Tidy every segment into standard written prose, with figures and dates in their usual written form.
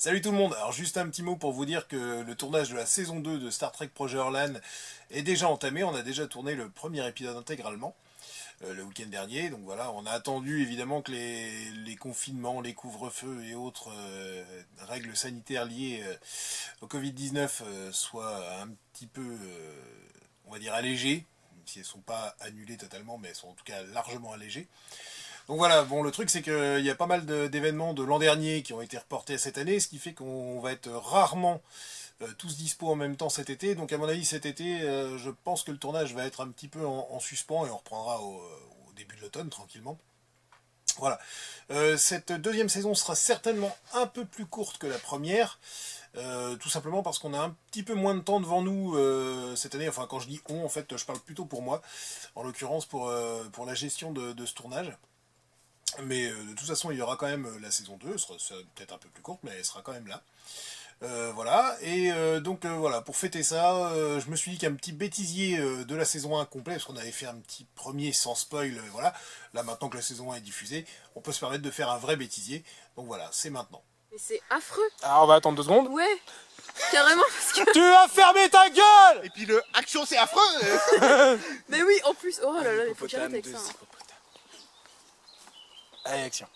Salut tout le monde, alors juste un petit mot pour vous dire que le tournage de la saison 2 de Star Trek Projet Orlan est déjà entamé, on a déjà tourné le premier épisode intégralement le week-end dernier, donc voilà, on a attendu évidemment que les confinements, les couvre-feux et autres règles sanitaires liées au Covid-19 soient un petit peu, on va dire, allégées, même si elles ne sont pas annulées totalement, mais elles sont en tout cas largement allégées. Donc voilà, bon, le truc c'est qu'il y a pas mal d'événements de l'an dernier qui ont été reportés à cette année, ce qui fait qu'on va être rarement tous dispo en même temps cet été. Donc à mon avis cet été, je pense que le tournage va être un petit peu en suspens et on reprendra au début de l'automne tranquillement. Voilà. Cette deuxième saison sera certainement un peu plus courte que la première. Tout simplement parce qu'on a un petit peu moins de temps devant nous cette année. Enfin, quand je dis on, en fait, je parle plutôt pour moi, en l'occurrence pour la gestion de ce tournage. Mais de toute façon, il y aura quand même la saison 2, sera peut-être un peu plus courte, mais elle sera quand même là. Voilà, et donc voilà, pour fêter ça, je me suis dit qu'un petit bêtisier de la saison 1 complet, parce qu'on avait fait un petit premier sans spoil, voilà. Là, maintenant que la saison 1 est diffusée, on peut se permettre de faire un vrai bêtisier. Donc voilà, c'est maintenant. Mais c'est affreux. Alors on va attendre 2 secondes. Ouais, carrément parce que... Tu as fermé ta gueule! Et puis le action c'est affreux. Mais oui, en plus, oh là là, il faut que j'arrête avec ça. Hein. Allez, action.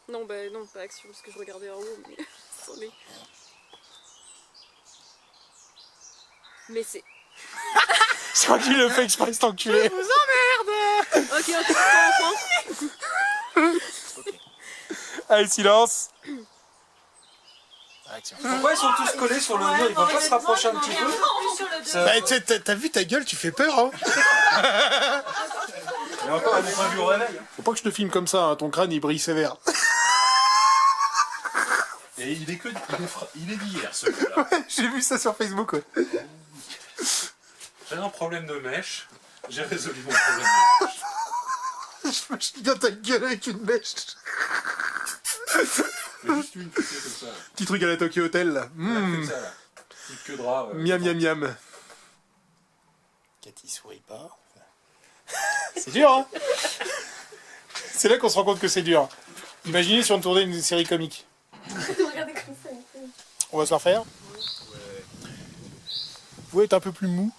Non, bah non, pas action, parce que je regardais en haut, mais... Attendez. Mais c'est... Je crois qu'il le fait exprès, cet enculé. Je vous emmerde. Ok, on te enfant. Allez, silence. Action. Pourquoi ils sont tous collés sur le mur? Ils vont pas se rapprocher un petit peu? Bah, t'as vu ta gueule, tu fais peur hein. Et encore, elle n'est pas vue au réveil. Faut pas que je te filme comme ça, hein, ton crâne il brille sévère. Et il est d'hier celui-là. J'ai vu ça sur Facebook ouais. J'ai un problème de mèche, j'ai résolu mon problème de mèche. Je me chie dans ta gueule avec une mèche. Mais juste une, tu sais, comme ça. Petit truc à la Tokyo Hotel là. Comme ça là. Petite queue de rat. Miam miam miam. Cathy sourit pas. C'est dur hein. C'est là qu'on se rend compte que c'est dur. Imaginez si on tournait une série comique. On va se la refaire. Vous pouvez être un peu plus mou.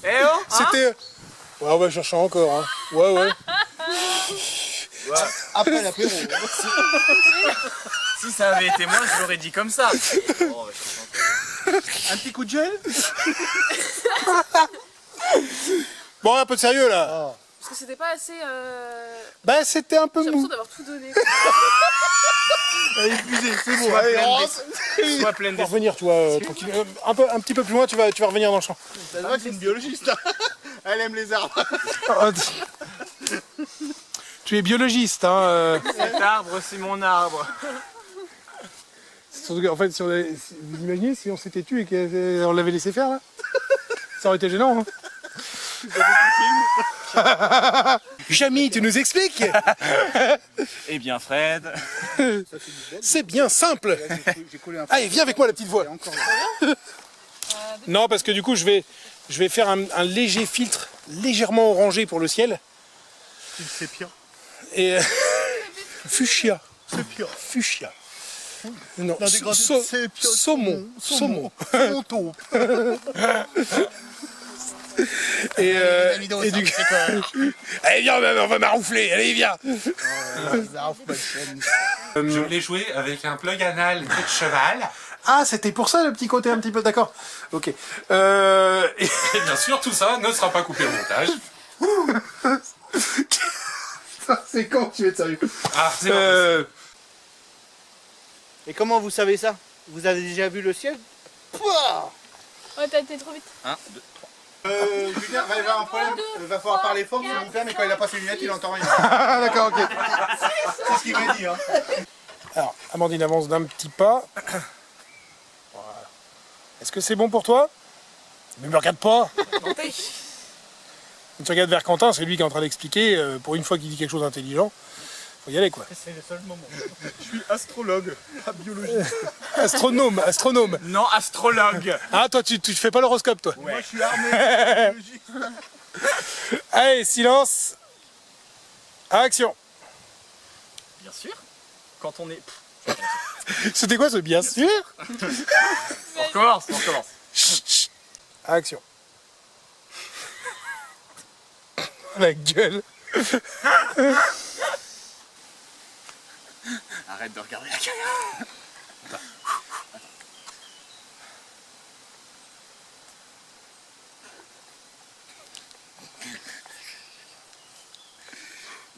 Eh oh. C'était... Ouais, on va chercher encore hein. Ouais. Après l'apéro. Si ça avait été moi, je l'aurais dit comme ça. Oh, Un petit coup de gel. Bon, un peu de sérieux là. Parce que c'était pas assez... Bah c'était un peu J'ai mou. l'impression d'avoir tout donné. Elle est épuisée, c'est bon. Soit Allez, pleine rentre. Soit pleine Tu vas de... revenir, tu vois, tranquille. Un petit peu plus loin, tu vas revenir dans le champ. Ça se voit que c'est une biologiste. Hein. Elle aime les arbres. Tu es biologiste, hein. Cet arbre, c'est mon arbre. Surtout qu'en fait, vous imaginez si on s'était tué et qu'on l'avait laissé faire là? Ça aurait été gênant, hein. Jamy, tu nous expliques? Eh bien, Fred... C'est bien simple. Allez, viens avec moi la petite voix. Non, parce que du coup, je vais faire un léger filtre, légèrement orangé pour le ciel. C'est pire. Et fuchsia. C'est pire. Fuchsia. Non, Dans des grands c'est pire. saumon. Saumon. Saumon. Et du coup... Allez, viens, on va maroufler. Allez, viens. Je l'ai joué avec un plug anal queue de cheval. Ah, c'était pour ça le petit côté un petit peu, d'accord. Ok. Et bien sûr, tout ça ne sera pas coupé au montage. C'est quand tu es sérieux? Ah, c'est bon. Et comment vous savez ça? Vous avez déjà vu le ciel? Pouah. Ouais, t'as été trop vite. 1, 2, 3. Julien va y avoir un problème. Il va falloir parler fort, s'il vous plaît, mais quand il a pas ses lunettes, il entend rien. Ah, d'accord, ok. C'est ce qu'il m'a dit. Hein. Alors, Amandine avance d'un petit pas. Voilà. Est-ce que c'est bon pour toi? Ne me regarde pas. Quand tu regardes vers Quentin, c'est lui qui est en train d'expliquer. Pour une fois qu'il dit quelque chose d'intelligent, faut y aller quoi. C'est le seul moment. Je suis astrologue, pas biologiste. Astronome. Non, astrologue. Ah, toi, tu fais pas l'horoscope, toi. Moi, je suis armé. Biologiste. Allez, silence. Action. Bien sûr. Quand on est... C'était quoi ce bien sûr? On recommence, on recommence. Chut, chut. Action. La gueule. Arrête de regarder la caméra.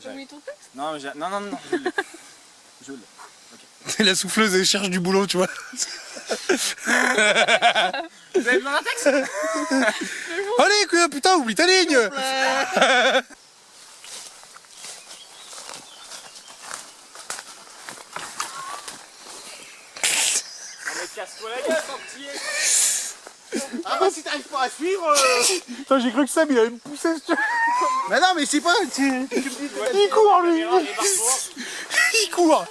T'as mis ton texte? Non, mais non, non, non, je l'ai. Je l'ai. C'est la souffleuse, elle cherche du boulot, tu vois. Vous avez besoin d'un texte? Allez, quoi, putain, oublie ta ligne. Mais casse-toi la gueule, entier. Ah bah si t'arrives pas à suivre... Putain, j'ai cru que Sam, il allait me pousser. Mais non, mais c'est pas... Il court, lui. Il court.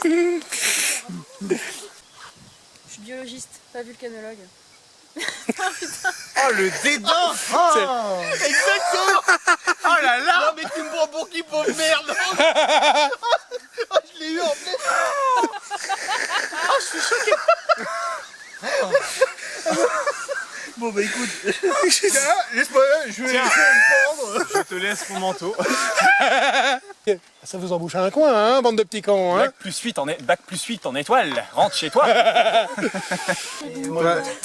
Je suis biologiste, pas vulcanologue. Oh le dédain. Oh. Exactement. Oh là là. Non mais tu me prends pour qui, pauvre merde. Oh, je l'ai eu en pleine... Oh, je suis choqué. Bon bah écoute, laisse-moi, je vais me prendre. Je te laisse mon manteau. Ça vous embouche un coin, hein, bande de petits cons, hein. Bac plus 8 en étoile. Rentre chez toi.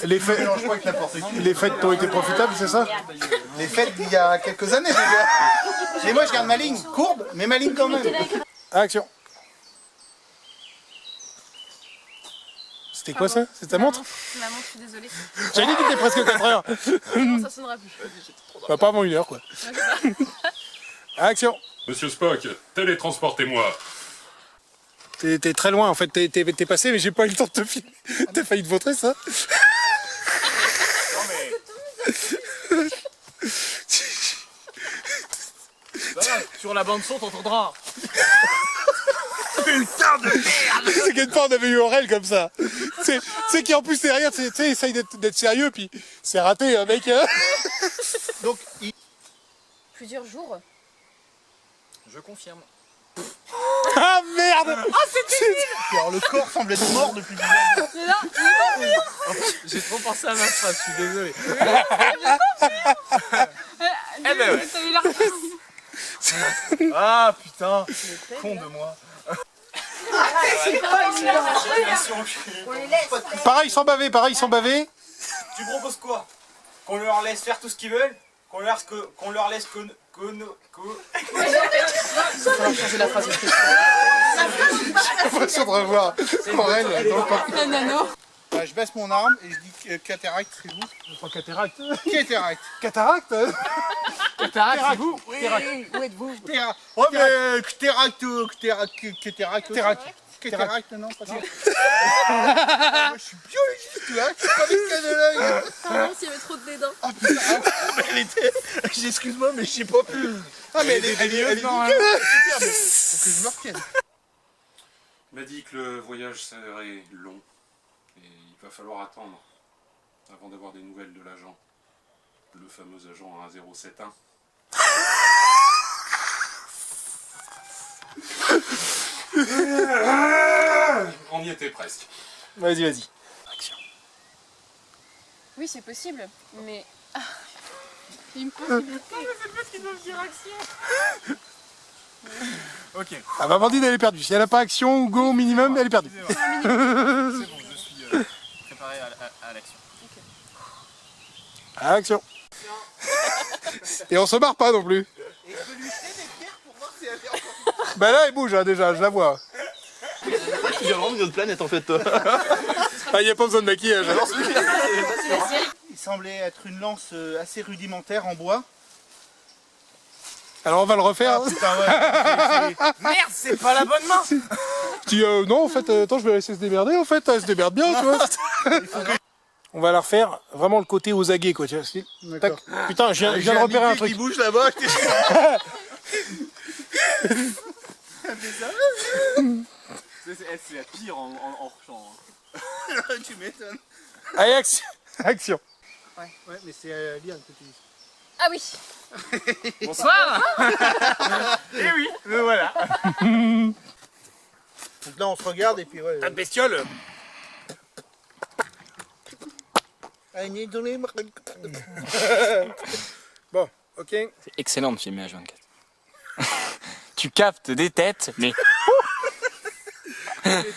Les fêtes t'ont été profitables, c'est ça? Les fêtes d'il y a quelques années déjà. Mais moi je garde ma ligne courbe, mais ma ligne quand même. Action. C'était quoi ça? C'est ta montre? C'est ma montre, je suis désolée. J'avais dit qu'il était presque 4 heures. Non, ça sonnera plus. Bah, pas avant 1 heure, quoi. Action. Monsieur Spock, télétransportez-moi. T'es très loin, en fait. T'es passé, mais j'ai pas eu le temps de te filmer. T'as failli te vautrer, ça? Non mais. Ça va, sur la bande son, t'entendras. C'est quelque part on avait eu Aurel comme ça. C'est qui en plus derrière, tu sais, essaye d'être sérieux, puis c'est raté, un mec. Hein. Donc, Plusieurs jours. Je confirme. Ah merde. alors, le corps semble être mort depuis du temps. Mais là, J'ai trop pensé à ma phrase, je suis désolé. eh ben ouais. T'avais l'air... Ah putain, con de moi. Pareil sans baver, pareil sans baver. Tu proposes quoi? Qu'on leur laisse faire tout ce qu'ils veulent? Qu'on leur laisse changer la phrase. J'ai l'impression de revoir Aurel dans le parc. Un nano. Je baisse mon arme et je dis cataracte, c'est vous? Pas cataracte. Cataracte. Cataracte. Cataracte, c'est vous? Oui, où êtes-vous? Oh mais cataracte, non, pas ça. Moi, je suis biologiste, tu vois, je suis pas vulcanologue. Pardon s'il y avait trop de dédain. Ah putain, elle était... Excuse-moi, mais je sais pas plus. Ah mais elle est nickel, faut que je me retienne. Il m'a dit que le voyage serait long. Et il va falloir attendre avant d'avoir des nouvelles de l'agent. Le fameux agent 1071. On y était presque. Vas-y, vas-y. Oui, c'est possible, mais... Ah, il me possibilité. Ok. Ah bah Amandine elle est perdue. Si elle a pas action ou go au minimum, elle est perdue. C'est bon, je suis préparé à l'action. Action. Et on se barre pas non plus. Et je peux lui jeter des pierres pour voir si elle est encore... Bah là elle bouge hein, déjà, je la vois. Tu viens vraiment d'une autre planète en fait. Ah y a pas besoin de maquillage. Il semblait être une lance assez rudimentaire en bois. Alors on va le refaire. Putain ouais, Merde, c'est pas la bonne main! Tu dis non en fait, attends je vais la laisser se démerder en fait, elle se démerde bien tu vois. On va la refaire vraiment le côté aux aguets quoi, tu vois. Tac. Putain, je viens de repérer un truc. qui bouge là-bas. C'est la pire en hors-champ. Tu m'étonnes. Allez action. Action. Ouais, mais c'est Liane que tu dis. Ah oui. Bonsoir! Eh oui, me voilà. Donc là on se regarde et puis ouais. Ta bestiole. Bon, ok. C'est excellent de filmer H24. Tu captes des têtes, mais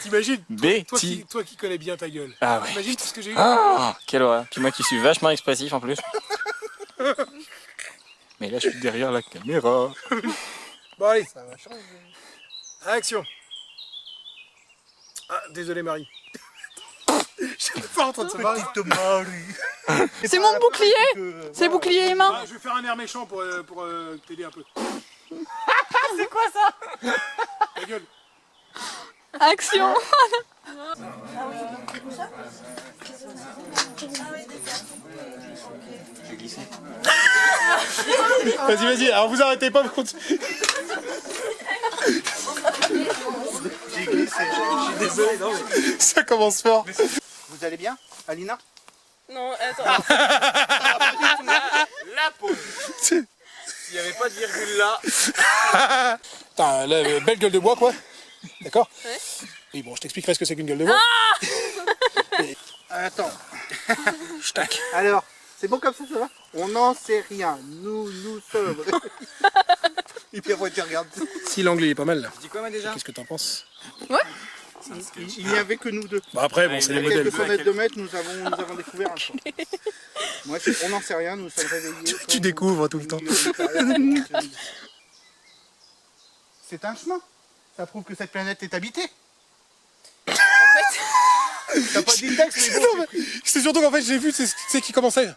T'imagines, bêtis. toi qui connais bien ta gueule. Ah ouais. T'imagines tout ce que j'ai eu. Ah, quelle horreur. Puis moi qui suis vachement expressif en plus. Mais là je suis derrière la caméra. Bon allez, Ça va changer. action. Ah, désolé Marie. J'étais pas en train de se marier. Petite Marie. C'est mon bouclier. C'est bouclier et main. Ah, je vais faire un air méchant pour t'aider un peu. C'est quoi ça? Ta gueule. Action. Vas-y, vas-y, alors vous arrêtez pas, vous continuez. J'ai glissé, je suis désolé. Non, mais... Ça commence fort. Vous allez bien, Alina? Non, attends. La pause. S'il n'y avait pas de virgule là. Putain, là, belle gueule de bois, quoi. D'accord? Ouais. Oui, bon, je t'expliquerai ce que c'est qu'une gueule de bois. Attends. Tac. Alors, c'est bon comme ça va? On n'en sait rien. Nous sommes. Et puis après tu regardes. Si l'anglais est pas mal, là. Tu dis quoi, moi déjà? Qu'est-ce que t'en penses? Il n'y avait que nous deux. Bah après, bon, c'est À les modèles. quelques centaines de mètres, nous avons découvert un champ. Moi, on n'en sait rien, nous sommes réveillés. Tu découvres tout le temps. C'est un chemin. Ça prouve que cette planète est habitée. En fait, T'as pas dit le texte, mais bon. C'est surtout qu'en fait, j'ai vu, c'est qui commençait.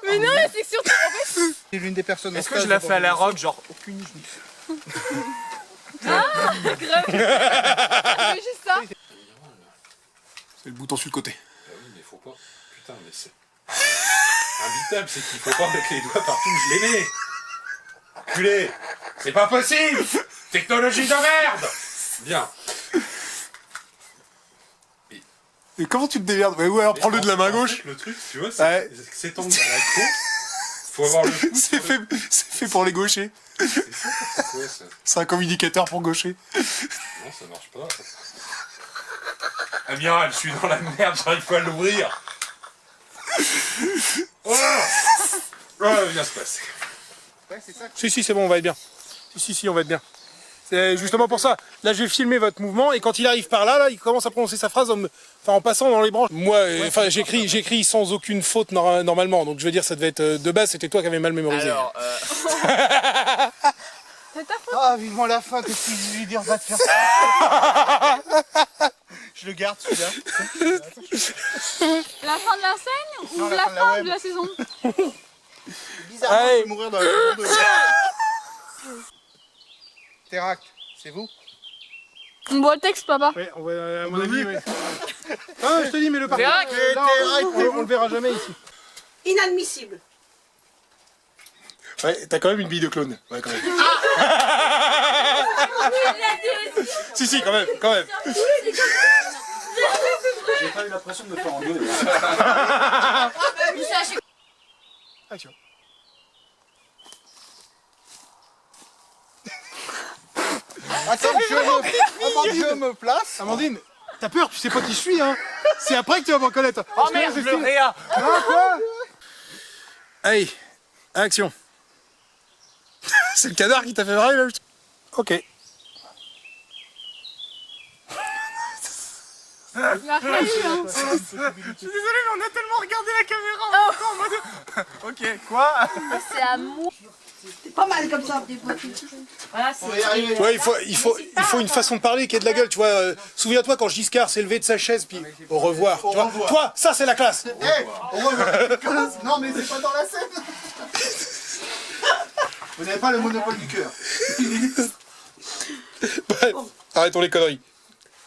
mais non, mais c'est surtout. En fait, C'est l'une des personnes. Est-ce que je la fais à la rock, genre aucune grave. C'est juste ça. C'est le bouton sur le côté. Ah oui, mais faut pas. Putain, mais c'est. Imbitable, c'est qu'il faut pas mettre les doigts partout où je les mets. Culé. C'est pas possible. Technologie de merde. Bien. Et comment tu te démerdes? Ouais, alors prends-le de la main En gauche. fait, le truc, tu vois, Ouais. c'est que cet angle à la con, faut avoir le pouce. C'est fait pour les gauchers. C'est ça, c'est quoi ça? C'est un communicateur pour gaucher. Non, ça marche pas. Amiral, je suis dans la merde, j'arrive pas à l'ouvrir. Oh, bien se passer. Ouais, c'est ça. Si, c'est bon, on va être bien. Si, on va être bien. C'est justement pour ça. Là, je vais filmer votre mouvement et quand il arrive par là, il commence à prononcer sa phrase en passant dans les branches. Moi, j'écris sans aucune faute normalement. Donc, je veux dire, ça devait être de base, c'était toi qui avais mal mémorisé. Alors, C'est ta faute. Ah, vivement la fin, qu'est-ce que je lui dire, va te faire ça. Je le garde celui-là. La fin de la scène ou Non, la la fin de la fin web. de la saison? Bizarrement, Allez. je vais mourir dans la saison 2. Teract, c'est vous? On boit le texte, papa. Ouais, on va, à mon avis, ouais. Ah, je te dis, mais le parcours. Teract, On le verra jamais ici. Inadmissible. Ouais, t'as quand même une bille de clone. Ouais, quand même. Si, quand même. j'ai pas eu l'impression de me faire engueuler. Action. Attends, avant que je me place. Amandine, t'as peur, tu sais pas qui je suis, hein. C'est après que tu vas m'en connaître. Oh merde, le réa. Allez, action. C'est le canard qui t'a fait marrer, là. Ok. Il a fallu, hein. Je suis désolé, mais on a tellement regardé la caméra en mode... Ok, quoi? C'est à moi. C'est pas mal comme ça. Voilà, On va y arriver. Ouais, il faut une façon de parler qui ait de la gueule, tu vois. Souviens-toi quand Giscard s'est levé de sa chaise, puis au revoir. Tu vois. Toi, ça c'est la classe. On revoit. Non, mais c'est pas dans la scène. Vous n'avez pas le monopole du cœur. Bref, arrêtons les conneries.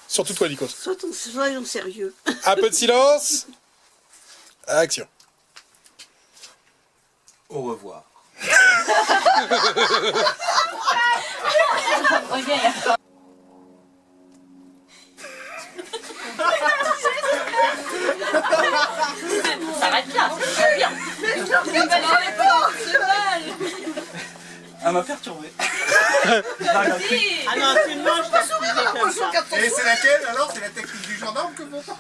Surtout toi, Nikos. Soyons sérieux. Un peu de silence. Action. Au revoir. Elle m'a perturbé. Ah non, tu ne manges pas sourire comme ça. Et c'est laquelle alors? C'est la technique du gendarme que vous faites?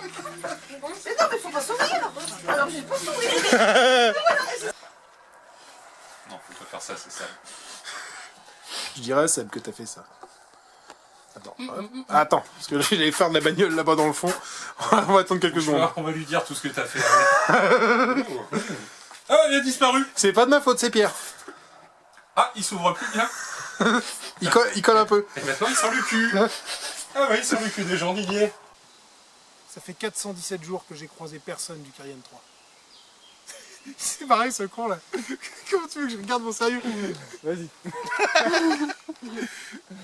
Mais non, mais faut pas sourire. Alors j'ai pas sourire. Non, faut pas faire ça, c'est ça. Je dirais, Seb, que t'as fait ça. Attends, attends, parce que j'ai les phares de la bagnole là-bas dans le fond. On va attendre quelques secondes. On va lui dire tout ce que t'as fait. Ah, il a disparu. C'est pas de ma faute, c'est Pierre. Ah, il s'ouvre plus bien. Il colle un peu. Et maintenant, il sent le cul. Ah ouais, il sent le cul des gens d'Ilier. Ça fait 417 jours que j'ai croisé personne du Cayenne 3. C'est pareil ce con là. Comment tu veux que je regarde mon sérieux? Vas-y.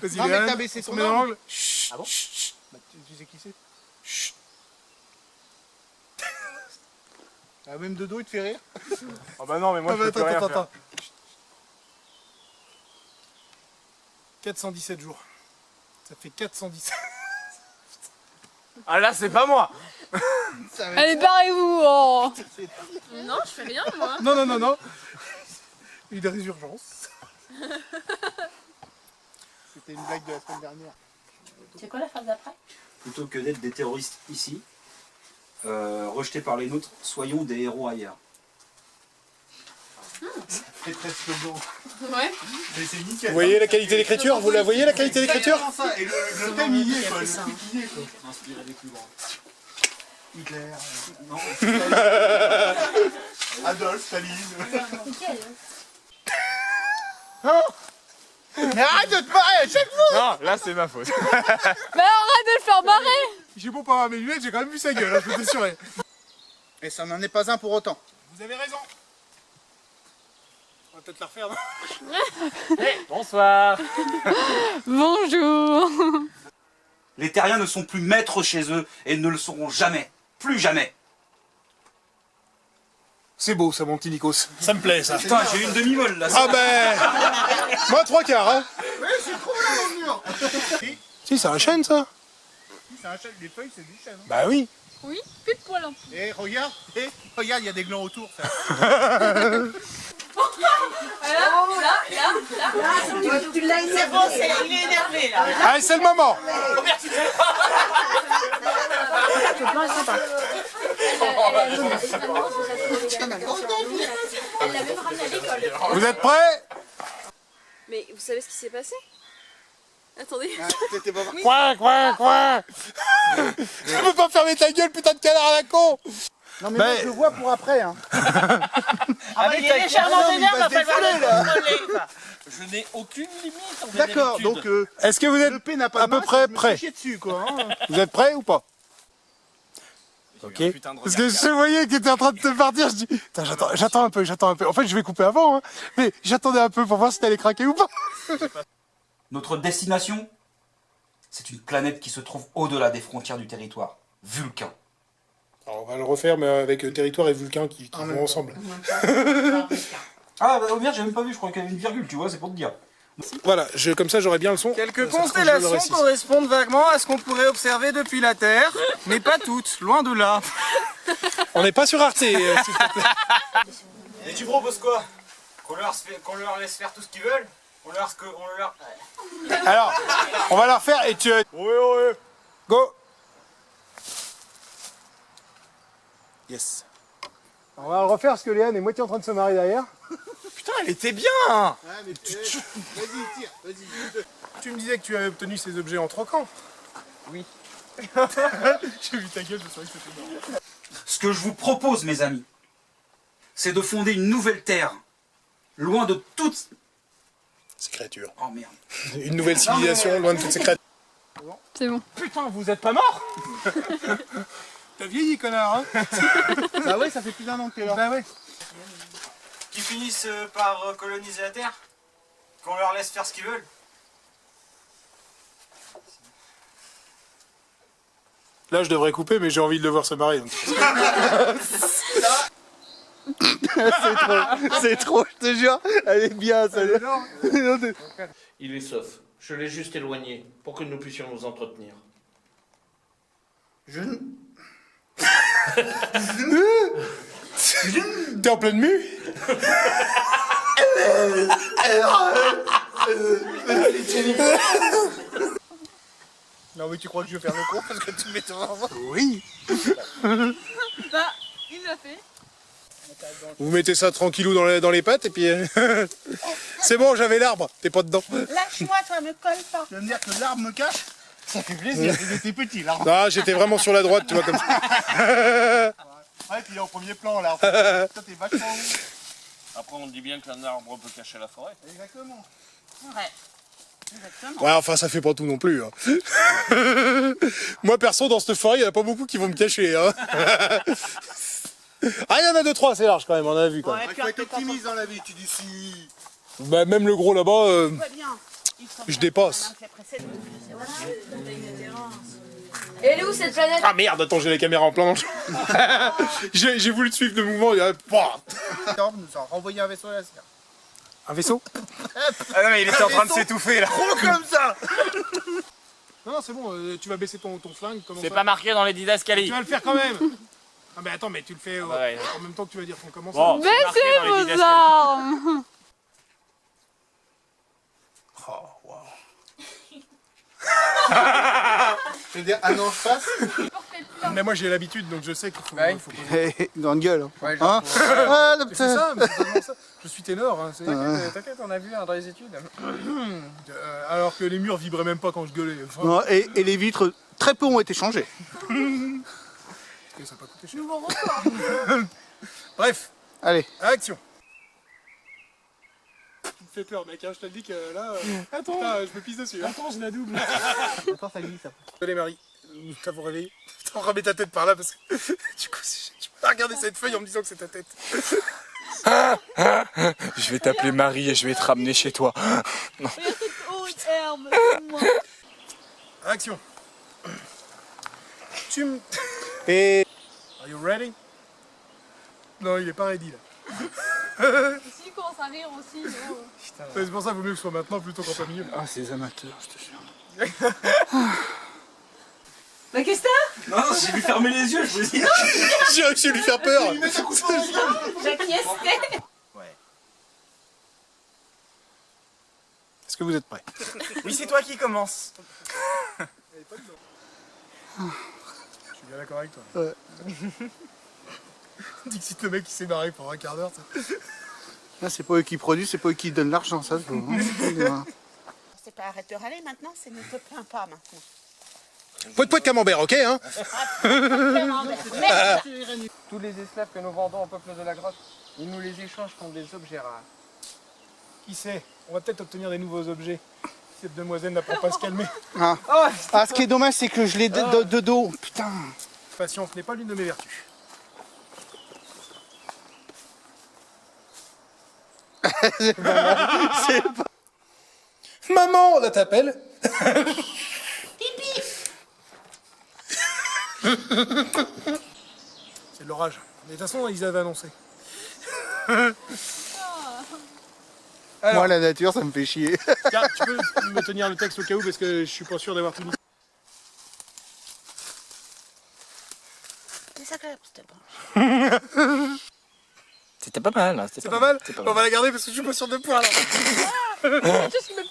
Vas-y, Non, mais Léane, t'as baissé on se ton met dans angle. l'angle. Chut, Ah bon chut. Bah, tu sais qui c'est? Chut. Ah, même de dos, il te fait rire? Ah bah non, mais moi je peux plus rien faire. 417 jours. Ça fait 417. Ah là, c'est pas moi. Allez, barrez-vous. Oh. Non, je fais rien, moi. Non, non, non, non. Une résurgence. C'était une blague de la semaine dernière. C'est quoi la phrase d'après? Plutôt que d'être des terroristes ici, rejetés par les nôtres, soyons des héros ailleurs. C'est très slogan. Ouais. Mais c'est nickel. Vous voyez la qualité d'écriture? Vous la voyez la qualité d'écriture? Exactement ça. Et le thème il y est quoi. Le truc il y est quoi. Inspiré des plus grands. Hitler. Non. Adolphe, Staline. Mais arrête de te marrer à chaque fois! Non, là, c'est ma faute. Mais arrête de le faire marrer. J'ai beau pas avoir mes lunettes, j'ai quand même vu sa gueule, hein, je peux t'assurer. Et ça n'en est pas un pour autant. Vous avez raison. On va peut-être la refaire, non? Bonsoir. Bonjour. Les terriens ne sont plus maîtres chez eux et ne le seront jamais. Plus jamais. C'est beau ça, mon petit Nikos. Ça me plaît, ça. Putain, j'ai eu une demi-molle là. Ah ben... Moi, 3/4, hein. Oui, c'est trop là dans le mur. Si, c'est un chêne, ça. C'est un chêne, les feuilles c'est du chêne. Hein. Bah oui. Oui, plus de poils. Et regarde, il y a des glands autour. Ça. Tu l'as énervé. C'est bon, il est énervé là. Allez, c'est le moment. Elle l'a même ramené à l'école. Vous êtes prêts? Mais vous savez ce qui s'est passé? Attendez. T'étais pas Coin, coin, coin. Je peux pas fermer ta gueule, putain de canard à la con. Non mais moi, je le vois pour après. Hein. Ah, il est légèrement énervé, va falloir le contrôler. Je n'ai aucune limite. D'accord, donc Est-ce que vous êtes le P n'a pas à de peu main, près je me prêts? fais chier dessus quoi. Hein. Vous êtes prêts ou pas? Ok. Parce que je voyais que t'étais en train de te partir, je dis, putain, j'attends un peu. En fait, je vais couper avant, hein. Mais j'attendais un peu pour voir si t'allais craquer ou pas. Notre destination, c'est une planète qui se trouve au-delà des frontières du territoire. Vulcain. Alors, on va le refaire, mais avec territoire et Vulcain qui vont ensemble. Ah, bah, oh merde, j'ai même pas vu, je crois qu'il y avait une virgule, tu vois, c'est pour te dire. Voilà, comme ça j'aurai bien le son. Quelques Ça se trouve, je le constellations récite. correspondent vaguement à ce qu'on pourrait observer depuis la Terre, mais pas toutes, loin de là. On n'est pas sur Arte, s'il te plaît. Et tu proposes quoi? Qu'on leur laisse faire tout ce qu'ils veulent? Alors, on va la refaire et tu... Go. Yes. On va le refaire parce que Léane est moitié en train de se marrer derrière. Putain, elle était bien. Vas-y, tire, vas-y. Tu me disais que tu avais obtenu ces objets en troquant. Oui. J'ai vu ta gueule, je savais que c'était marrant. Ce que je vous propose, mes amis, c'est de fonder une nouvelle Terre, loin de toutes... Ces créatures. Oh merde. Une nouvelle civilisation, loin de toutes ces créatures. C'est bon. Putain, vous êtes pas mort? T'as vieilli, connard, hein? Bah ouais, ça fait plus d'un an que t'es là. Bah ouais. Qui finissent par coloniser la Terre? Qu'on leur laisse faire ce qu'ils veulent? Là, je devrais couper, mais j'ai envie de le voir se marrer. Donc... C'est trop, je te jure. Elle est bien, ça. Il est sauf. Je l'ai juste éloigné pour que nous puissions nous entretenir. T'es en pleine mue? Non mais tu crois que je vais faire le con parce que tu me mets devant moi? Oui. Bah, il l'a fait. Vous mettez ça tranquillou dans les pattes et puis... C'est bon, j'avais l'arbre, t'es pas dedans. Lâche-moi, toi, me colle pas. Tu vas me dire que l'arbre me cache? Ça fait plaisir, c'était petit l'arbre. Non, j'étais vraiment sur la droite, tu vois, comme ça. Ouais, puis il est en premier plan l'arbre. Toi t'es vachement haut. Après, on dit bien qu'un arbre peut cacher la forêt. Exactement. Ouais. Exactement. Ouais, enfin, ça fait pas tout non plus. Hein. Moi, perso, dans cette forêt, il n'y en a pas beaucoup qui vont me cacher. Hein. Ah, il y en a 2-3, c'est large quand même, on a vu quand même. Ouais, Il faut être optimiste dans la vie, tu dis si. Bah, même le gros là-bas, Ouais, bien. Il faut je bien. dépasse. Et elle est où cette planète? Ah merde, attends, j'ai la caméra en plein dans le champ. J'ai voulu te suivre le mouvement, il y a... L'arbre nous a renvoyé un vaisseau laser. Un vaisseau? Ah non, mais il était en train de s'étouffer là. Trop comme ça. Non, non, c'est bon, tu vas baisser ton flingue, comment C'est ça pas marqué dans les didascalies. Tu vas le faire quand même. Ah mais attends, mais tu le fais ouais. en même temps que tu vas dire qu'on commence. Bon, c'est marqué Baissez dans les vos didascalies. armes. Oh, wow. Je veux dire, un an je passe. Mais moi j'ai l'habitude, donc je sais qu'il faut... faut Grande gueule. Ouais, Hein? Ah, le C'est ça, mais c'est tellement ça. Je suis ténor. Hein, T'inquiète, on a vu dans les études. alors que les murs vibraient même pas quand je gueulais. Enfin, Non, et les vitres, très peu ont été changées. parce que ça n'a pas coûté cher. Nouveau record. Bref, Allez. action. Tu me fais peur, mec. Hein, je te le dis que là... Attends, putain, je me pisse dessus. Attends, je la double. Attends, ça glisse. Désolé, Marie. T'as vous réveillé. Putain, remets ta tête par là parce que du coup, tu peux pas regarder cette feuille en me disant que c'est ta tête. Je vais t'appeler Marie et je vais te ramener chez toi. Regarde cette haute herbe. Moi. Action. Tu me... Et Are you ready? Non, il est pas ready là. Si, il commence à rire aussi. Oh. C'est pour ça qu'il vaut mieux que ce soit maintenant plutôt qu'en plein milieu. ah, ces amateurs, je te jure. Bah, qu'est-ce que t'as? Non, j'ai vu fermer les yeux, je vous dis. J'ai réussi à lui faire peur. J'acquiesçais. Est-ce que vous êtes prêts? Oui, c'est toi qui commence. Je suis bien d'accord avec toi. Ouais. Dixit le mec qui s'est barré pendant un quart d'heure. Là, c'est pas eux qui produisent, c'est pas eux qui donnent l'argent, ça se voit. Hein. C'est pas arrête de râler maintenant, c'est ne te plains pas maintenant. Poète camembert, ok hein? Merde. Tous les esclaves que nous vendons au peuple de la grotte, ils nous les échangent contre des objets rares. Qui sait? On va peut-être obtenir des nouveaux objets. Cette demoiselle n'apprend pas à se calmer. Ah. Ah, ce qui est dommage, c'est que je l'ai de dos. Putain. Patience n'est pas l'une de mes vertus. C'est pas... Maman, là t'appelle. C'est de l'orage. Mais de toute façon, ils avaient annoncé. Alors, Moi, la nature, ça me fait chier. tiens, tu peux me tenir le texte au cas où parce que je suis pas sûr d'avoir tout mis. Désagréable, c'était bon. C'était pas mal. Hein, C'est pas mal? On va la garder parce que je suis pas sûr de pouvoir là. Juste me